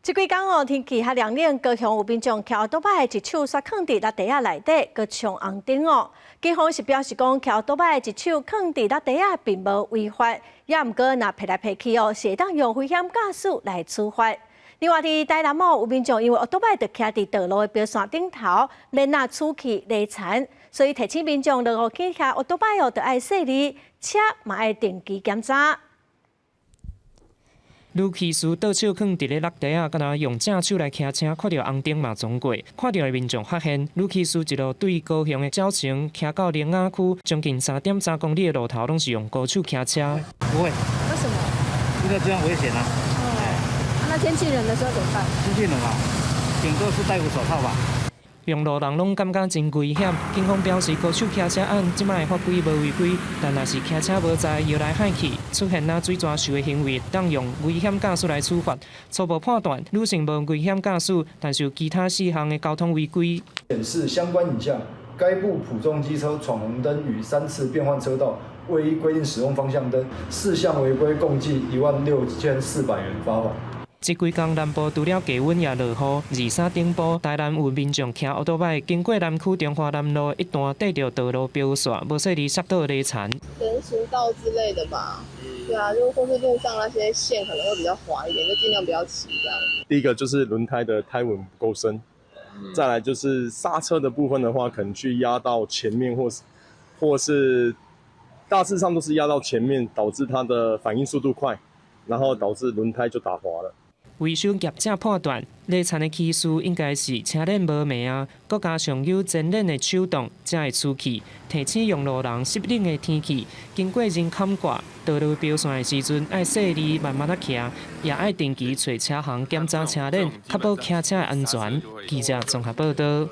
这几天哦，天气较凉冷，高雄有民众骑奥多摆一手煞放伫落地仔内底，搁冲红灯哦。警方是表示讲，骑奥多摆一手放伫落地仔并无违法，也毋过若劈来劈去哦，是会当用危险驾驶来处罚。另外，伫台南哦，有民众因为奥多摆就骑伫道路的标线顶头，连那出去累残，所以提醒民众如果去骑奥多摆哦，就爱细腻，车嘛爱定期检查。女骑士倒手放伫咧落地啊，敢若用正手来骑车，看到红灯嘛总过。看到的民众发现，女骑士一路对高雄的蛟城骑到莲雅区，将近3.3公里的路头，拢是用高手骑车。不会，为什么？因为这样危险啊。那天气冷的时候怎么办？天气冷啊，顶多是戴个手套吧。用路人拢感觉真危险。警方表示，高手骑车案即摆法规无违规，但若是骑车无在摇来害去，出现水蛇受的行为，当用危险驾驶来处罚。初步判断，女性无危险驾驶，但是有其他4项的交通违规。显示相关影像，该部普重机车闯红灯与3次变换车道，未依规定使用方向灯，4项违规，共计16400元罚款。这几天南部除了低温也落雨，23顶部台南有民众骑奥多摆经过南区中华南路一段，对着道路标线，无细里刹到累残。人行道之类的吧，对啊，就或是路上那些线可能会比较滑一点，就尽量不要骑这样。第一个就是轮胎的胎纹不够深，再来就是刹车的部分的话，可能去压到前面，或是大致上都是压到前面，导致它的反应速度快，然后导致轮胎就打滑了。维修业者判断，累残的骑士应该是车链无密啊，搁加上有前链的手动，才会出去。提醒用路人湿冷的天气，经过人坎挂道路标线的时阵，爱细腻慢慢啊骑，也爱定期找车行检查车链，确保骑车的安全。记者综合报道。